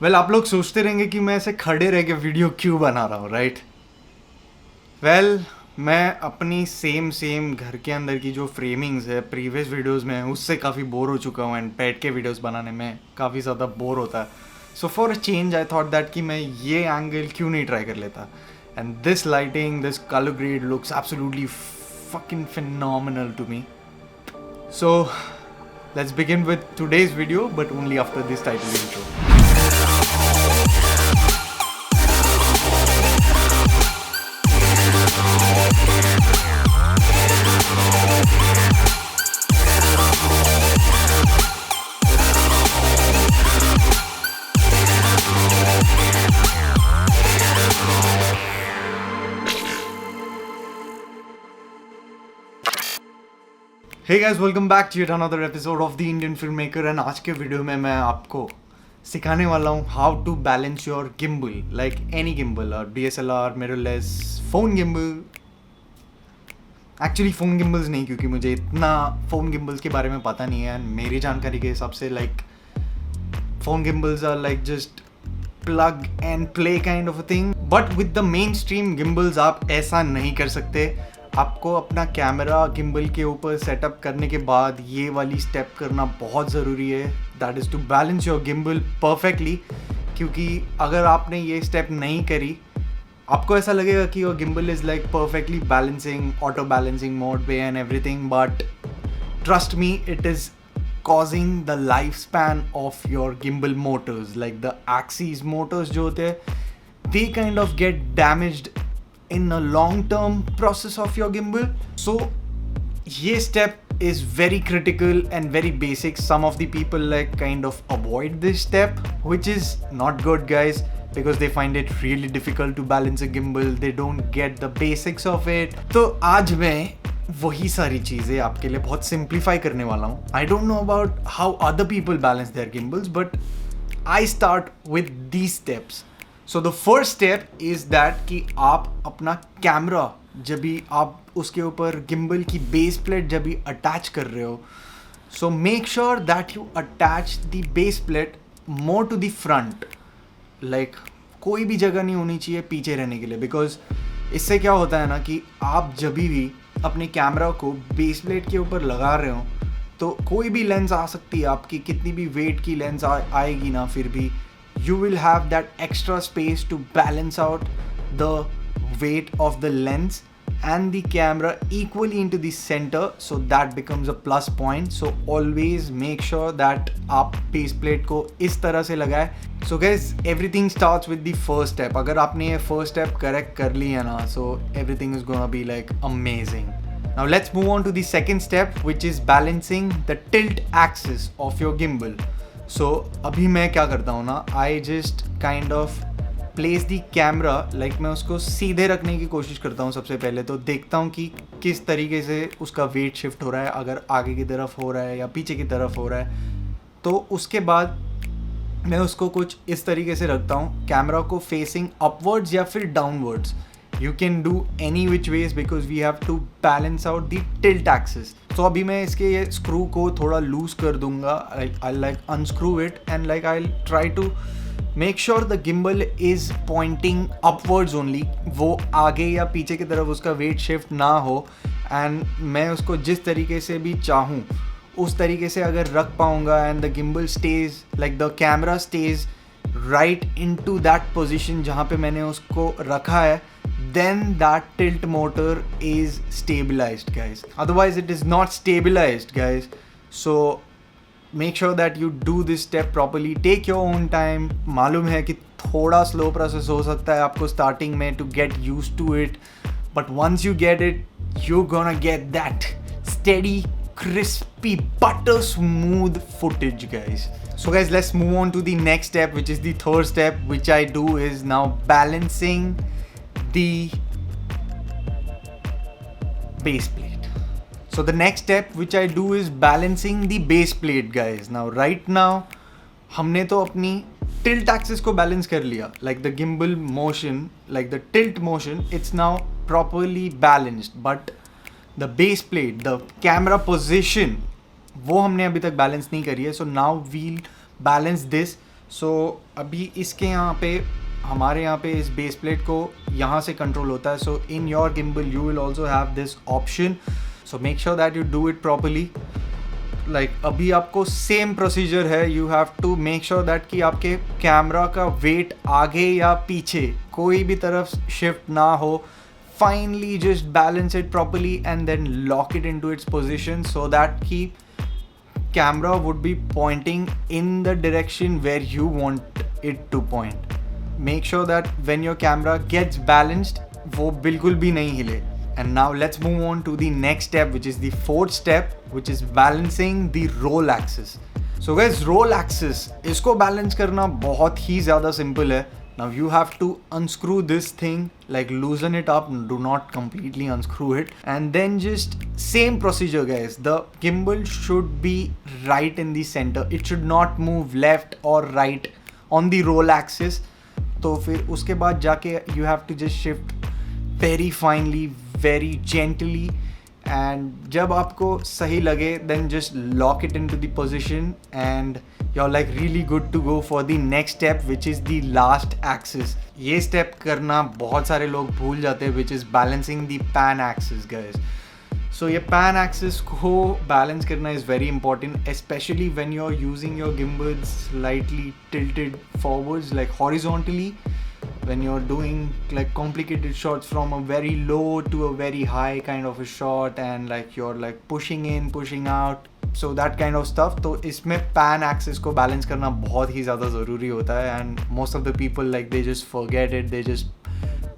Well आप लोग सोचते रहेंगे कि मैं ऐसे खड़े रह के वीडियो क्यों बना रहा हूँ, राइट? वेल मैं अपनी सेम घर के अंदर की जो फ्रेमिंग्स है प्रीवियस वीडियोस में, उससे काफ़ी बोर हो चुका हूँ एंड बैठ के वीडियोस बनाने में काफ़ी ज़्यादा बोर होता है. So for a change I thought that कि मैं ये एंगल क्यों नहीं ट्राई कर लेता. And this lighting, this colour grade looks absolutely fucking phenomenal to me. So let's begin with today's video, but only after this title intro. Hey guys, welcome back to another episode of the Indian filmmaker. And आज के video में मैं आपको सिखाने वाला हूँ how to balance your gimbal, like any gimbal, और DSLR, mirrorless, phone gimbal. Actually phone gimbals नहीं, क्योंकि मुझे इतना फ़ोन गिम्बल्स के बारे में पता नहीं है. एंड मेरी जानकारी के हिसाब से like phone gimbals are like just plug and play kind of a thing. But with the mainstream gimbals आप ऐसा नहीं कर सकते. आपको अपना कैमरा गिम्बल के ऊपर सेटअप करने के बाद ये वाली स्टेप करना बहुत ज़रूरी है. That is to balance your gimbal perfectly. क्योंकि अगर आपने ये स्टेप नहीं करी, आपको ऐसा लगेगा कि your gimbal is like perfectly balancing, auto balancing mode पे and everything. But trust me, it is causing the lifespan of your gimbal motors, like the axis motors जो होते हैं, they kind of get damaged in a long term process of your gimbal. So ये step is very critical and very basic. Some of the people like kind of avoid this step, which is not good, guys, because they find it really difficult to balance a gimbal. They don't get the basics of it. तो आज मैं वही सारी चीज़ें आपके लिए बहुत simplify करने वाला हूँ. I don't know about how other people balance their gimbals, but I start with these steps. So the first step is that कि आप अपना कैमरा जब भी आप उसके ऊपर गिम्बल की बेस प्लेट जब भी अटैच कर रहे हो, so make sure that you attach the base plate more to the front. Like कोई भी जगह नहीं होनी चाहिए पीछे रहने के लिए, बिकॉज इससे क्या होता है ना कि आप जब भी अपने कैमरा को बेस प्लेट के ऊपर लगा रहे हो तो कोई भी लेंस आ सकती है आपकी, कितनी भी वेट की लेंस आएगी ना, फिर भी you will have that extra space to balance out the weight of the lens and the camera equally into the center, so that becomes a plus point. So always make sure that आप base plate को इस तरह से लगाए. So guys, everything starts with the first step. अगर आपने ये first step correct कर लिया ना, so everything is gonna be like amazing. Now let's move on to the second step, which is balancing the tilt axis of your gimbal. So अभी मैं क्या करता हूँ ना, I just kind of place the camera, like मैं उसको सीधे रखने की कोशिश करता हूँ. सबसे पहले तो देखता हूँ कि किस तरीके से उसका वेट शिफ्ट हो रहा है, अगर आगे की तरफ हो रहा है या पीछे की तरफ हो रहा है. तो उसके बाद मैं उसको कुछ इस तरीके से रखता हूँ, कैमरा को फेसिंग अपवर्ड्स या फिर downwards. You can do any which ways because we have to balance out the tilt axis. तो अभी मैं इसके ये स्क्रू को थोड़ा लूज कर दूंगा. I like unscrew it and like I try to make sure the gimbal is pointing upwards only. वो आगे या पीछे की तरफ उसका वेट शिफ्ट ना हो. एंड मैं उसको जिस तरीके से भी चाहूँ उस तरीके से अगर रख पाऊँगा, and the gimbal stage like the camera stage right into that position जहाँ पे मैंने उसको रखा है, then that tilt motor is stabilized, guys. Otherwise it is not stabilized, guys. So make sure that you do this step properly. Take your own time. मालूम है कि थोड़ा slow process हो सकता है आपको starting में to get used to it, but once you get it, you're gonna get that steady, crispy, butter smooth footage, guys. So guys, let's move on to the next step, which is the third step, which I do is now balancing the base plate. So the next step which I do is balancing the base plate, guys. Now right now हमने तो अपनी tilt axis को balance कर लिया, like the gimbal motion, like the tilt motion, it's now properly balanced. But the base plate, the camera position, वो हमने अभी तक balance नहीं करी है. So now we'll balance this सो अभी इसके यहाँ पे हमारे यहाँ पे इस बेस प्लेट को यहाँ से कंट्रोल होता है. So in your gimbal you will also have this option. So make sure that you do it properly. Like अभी आपको सेम प्रोसीजर है. You have to make sure that कि आपके कैमरा का वेट आगे या पीछे कोई भी तरफ शिफ्ट ना हो. Finally just balance it properly and then lock it into its position so that कि camera would be pointing in the direction where you want it to point. Make sure that when your camera gets balanced, वो बिल्कुल भी नहीं हिले. And now let's move on to the next step, which is the fourth step, which is balancing the roll axis. So guys, roll axis इसको balance करना बहुत ही ज़्यादा simple है. Now you have to unscrew this thing, like loosen it up, do not completely unscrew it, and then just same procedure guys. The gimbal should be right in the center. It should not move left or right on the roll axis. तो फिर उसके बाद जाके you have to just shift very finely, very gently, and जब आपको सही लगे then just lock it into the position and you're like really good to go for the next step, which is the last axis. ये step करना बहुत सारे लोग भूल जाते हैं, which is balancing the pan axis guys. So ये pan axis को balance करना is very important, especially when you're using your gimbal slightly tilted forwards, like horizontally, when you're doing like complicated shots from a very low to a very high kind of a shot, and like you're like pushing in, pushing out, so that kind of stuff. तो इसमें pan axis को balance करना बहुत ही ज़्यादा ज़रूरी होता है, and most of the people like they just forget it. They just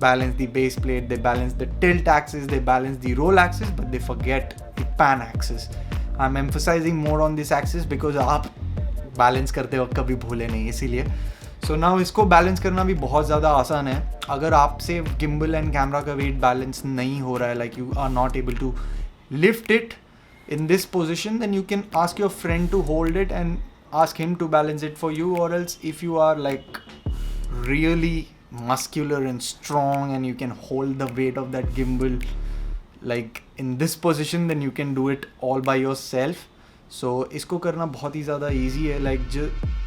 balance the base plate, they balance the tilt axis, they balance the roll axis, but they forget the pan axis. I'm emphasizing more on this axis because आप balance करते वक्त कभी भूले नहीं, इसीलिए. So now इसको balance करना भी बहुत ज़्यादा आसान है. अगर आपसे गिम्बल एंड कैमरा का वेट बैलेंस नहीं हो रहा है, like you are not able to lift it in this position, then you can ask your friend to hold it and ask him to balance it for you. Or else if you are like really muscular and strong and you can hold the weight of that gimbal like in this position, then you can do it all by yourself. So इसको करना बहुत ही ज़्यादा easy है,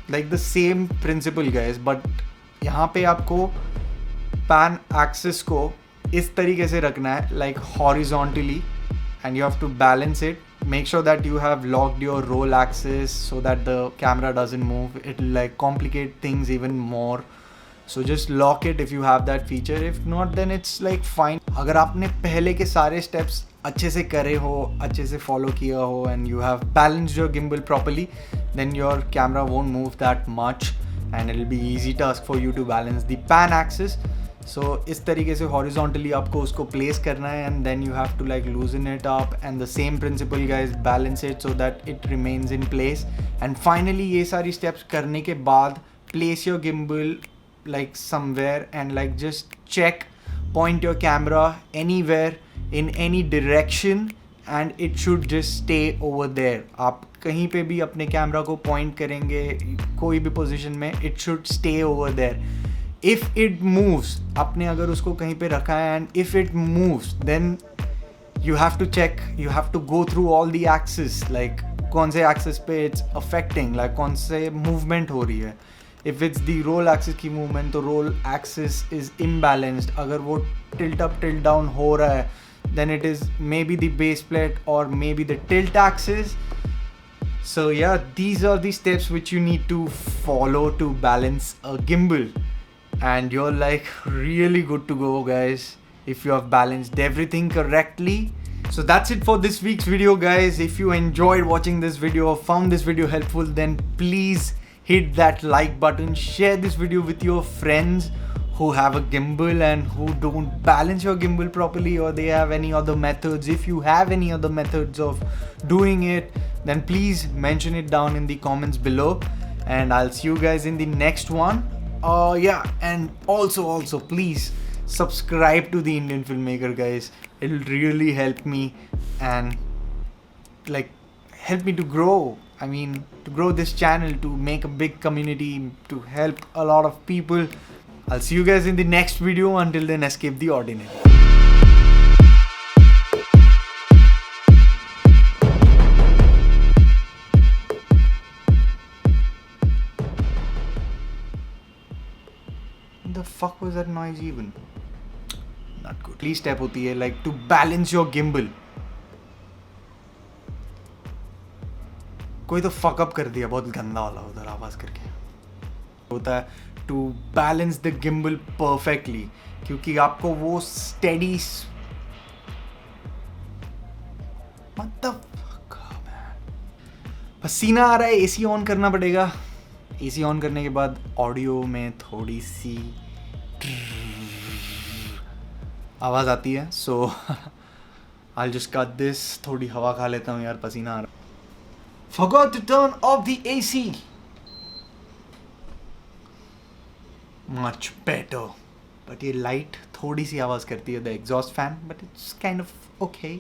like the same principle guys, but यहाँ पे आपको pan axis को इस तरीके से रखना है, like horizontally, and you have to balance it. Make sure that you have locked your roll axis so that the camera doesn't move. It will like complicate things even more. So just lock it if you have that feature. If not, then it's like fine. अगर आपने पहले के सारे steps अच्छे से करे हो, अच्छे से follow किया हो, and you have balanced your gimbal properly, then your camera won't move that much and it will be easy task for you to balance the pan axis. So इस तरीके से horizontally आपको उसको place करना है, and then you have to like loosen it up, and the same principle guys, balance it so that it remains in place. And finally ये सारी steps करने के बाद place your gimbal like somewhere and like just check, point your camera anywhere in any direction and it should just stay over there. आप कहीं पे भी अपने कैमरा को point करेंगे कोई भी position में, it should stay over there. If it moves, आपने अगर उसको कहीं पे रखा है and if it moves, then you have to check, you have to go through all the axes, like कौन से axis पे it's affecting, like कौन से movement हो रही है. If it's the roll axis की movement, तो roll axis is imbalanced. अगर वो tilt up tilt down हो रहा है, then it is maybe the base plate or maybe the tilt axis. So yeah, these are the steps which you need to follow to balance a gimbal. And you're like really good to go guys if you have balanced everything correctly. So that's it for this week's video guys. If you enjoyed watching this video or found this video helpful, then please hit that like button, share this video with your friends who have a gimbal and who don't balance your gimbal properly, or they have any other methods. If you have any other methods of doing it, then please mention it down in the comments below, and I'll see you guys in the next one. Yeah, and also please subscribe to the Indian Filmmaker guys. It'll really help me and like help me to grow. I mean, to grow this channel, to make a big community, to help a lot of people. I'll see you guys in the next video. Until then, escape the ordinary. The fuck was that noise even? Not good. Please step होती है like to balance your gimbal. कोई तो fuck up कर दिया बहुत गंदा वाला उधर आवाज करके. होता है to balance the gimbal perfectly क्योंकि आपको वो steady what the fuck man. पसीना आ रहा है. AC ऑन करना पड़ेगा. AC ऑन करने के बाद ऑडियो में थोड़ी सी आवाज आती है. सो I'll just cut this. थोड़ी हवा खा लेता हूँ यार, पसीना आ रहा. Forgot to turn off the AC. Much better. But ये लाइट थोड़ी सी आवाज करती है, the exhaust fan, but it's kind of okay.